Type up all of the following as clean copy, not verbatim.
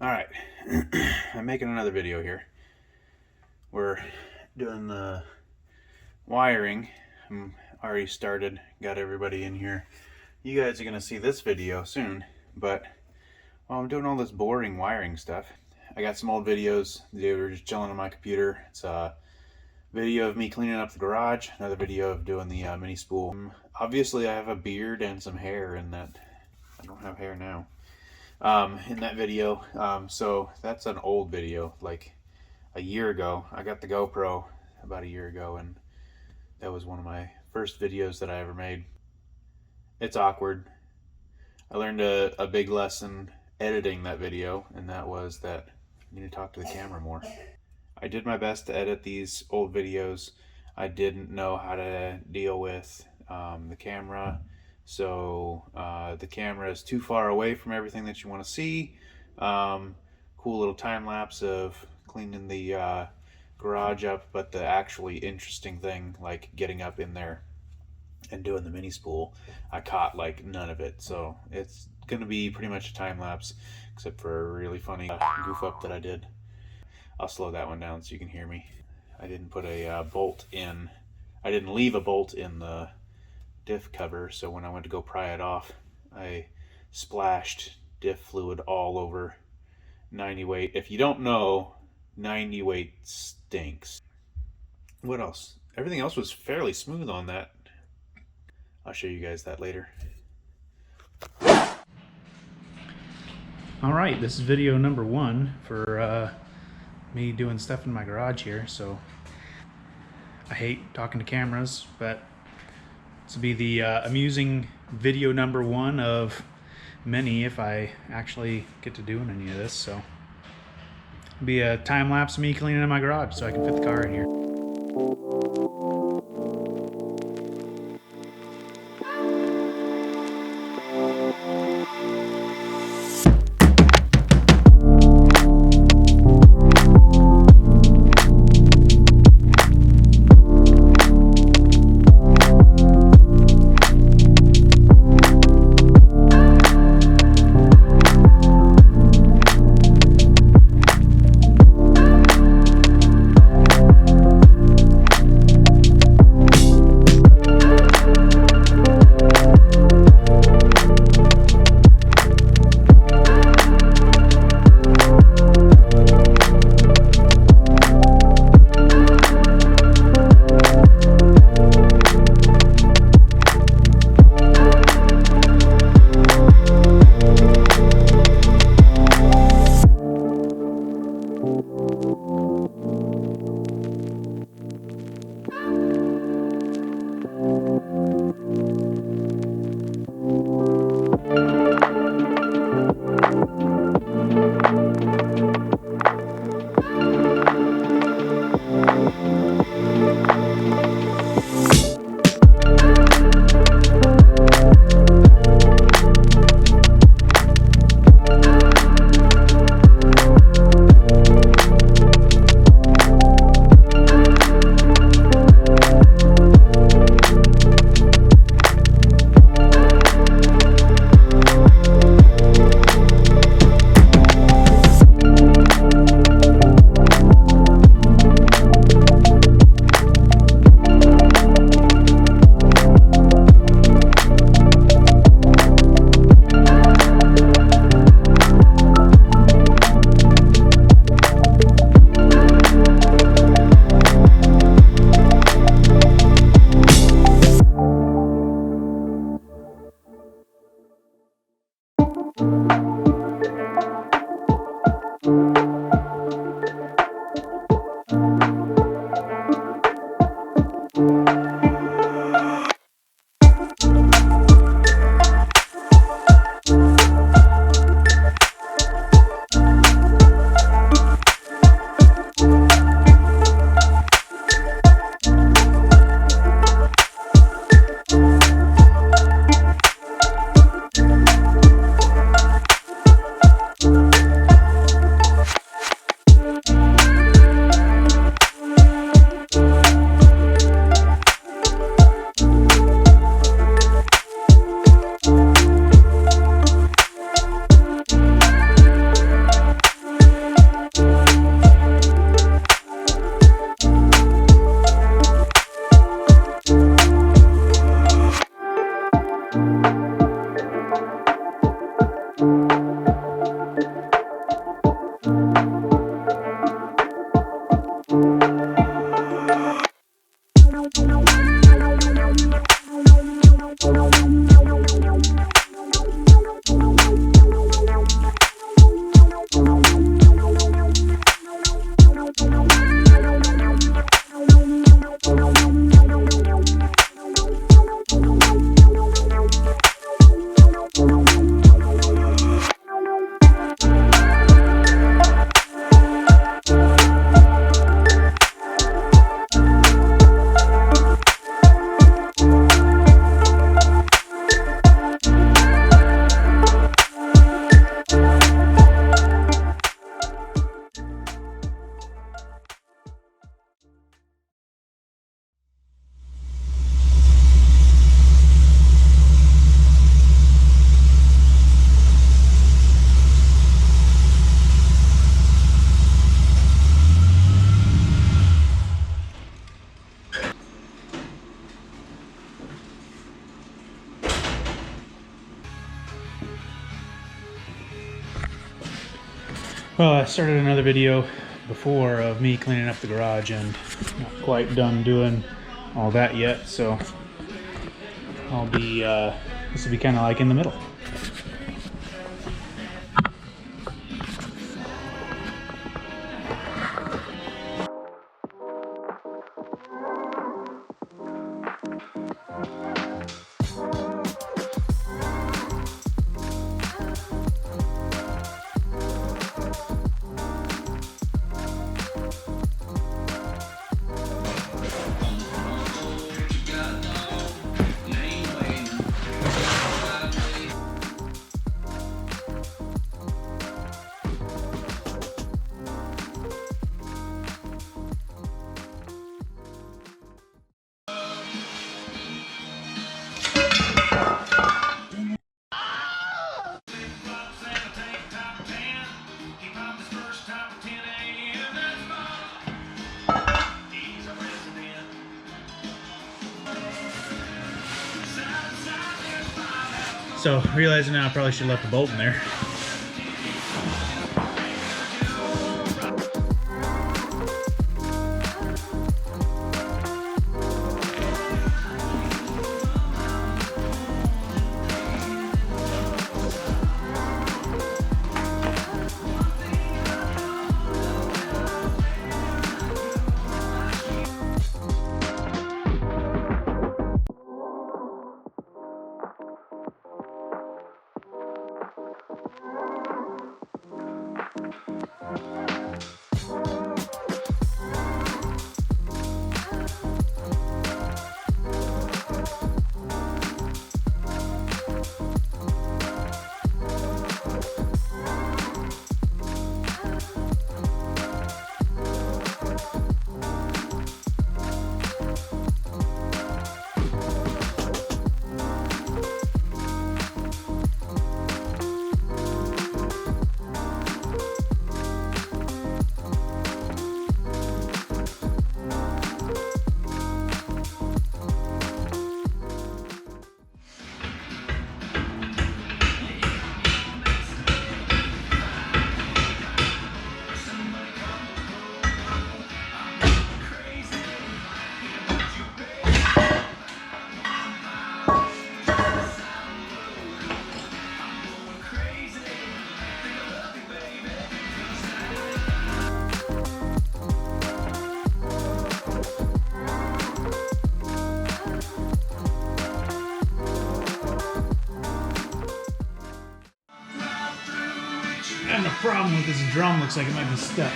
Alright, I'm making another video here. We're doing the wiring. I'm already started, got everybody in here. You guys are going to see this video soon, but while I'm doing all this boring wiring stuff, I got some old videos. They were just chilling on my computer. It's a video of me cleaning up the garage, another video of doing the mini spool. Obviously I have a beard and some hair in that. I don't have hair now. In that video, so that's an old video, like a year ago. I got the GoPro about a year ago, and that was one of my first videos that I ever made. It's awkward. I learned a big lesson editing that video, and that was that I need to talk to the camera more. I did my best to edit these old videos. I didn't know how to deal with the camera. So the camera is too far away from everything that you want to see. Cool little time lapse of cleaning the garage up, but the actually interesting thing, like getting up in there and doing the mini spool, I caught like none of it. So it's gonna be pretty much a time lapse, except for a really funny goof up that I did. I'll slow that one down so you can hear me. I didn't put a bolt in. I didn't leave a bolt in the diff cover, so when I went to go pry it off, I splashed diff fluid all over 90 weight. If you don't know, 90 weight stinks. What else? Everything else was fairly smooth on that. I'll show you guys that later. Alright, this is video number 1 for me doing stuff in my garage here. So I hate talking to cameras, but this will be the amusing video number 1 of many if I actually get to doing any of this. So it'll be a time lapse of me cleaning in my garage so I can fit the car in here. Well, I started another video before of me cleaning up the garage and not quite done doing all that yet, so I'll be, this will be kind of like in the middle. So, realizing now I probably should have left the bolt in there. And the problem with this drum looks like it might be stuck.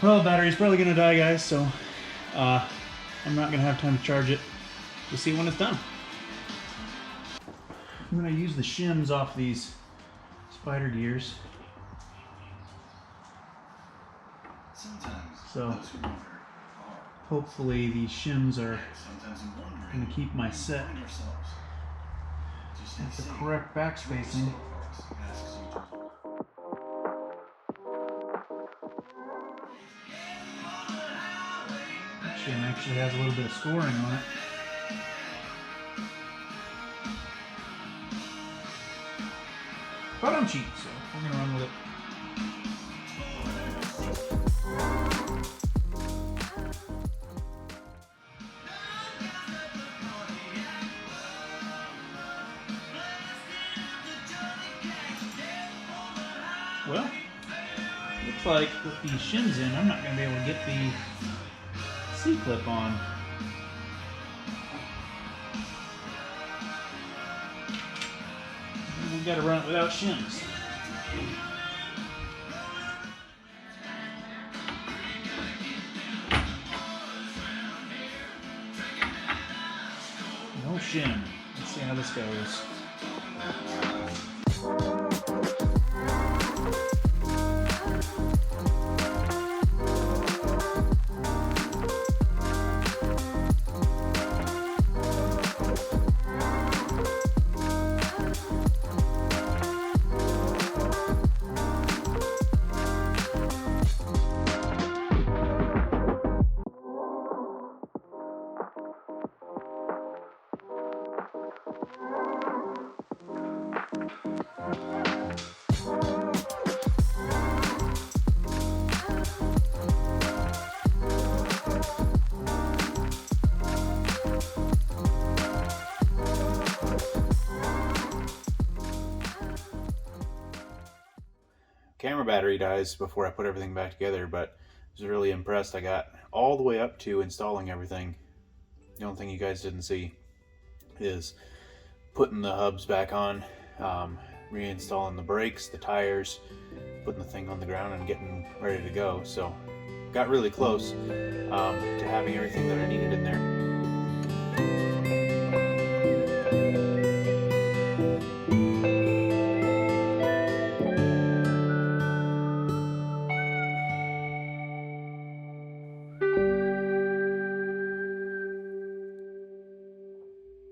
Well, the battery's probably gonna die, guys, so I'm not gonna have time to charge it. We'll see when it's done. I'm gonna use the shims off these spider gears. So hopefully these shims are gonna keep my set at the correct back spacing. Shim actually has a little bit of scoring on it. But I'm cheap, so we're gonna run with it. looks like with these shins in, I'm not going to be able to get the C-clip on. We've got to run it without shins. No shin. Let's see how this goes. Camera battery dies before I put everything back together, but I was really impressed. I got all the way up to installing everything. The only thing you guys didn't see is putting the hubs back on, reinstalling the brakes, the tires, putting the thing on the ground and getting ready to go. So got really close to having everything that I needed in there.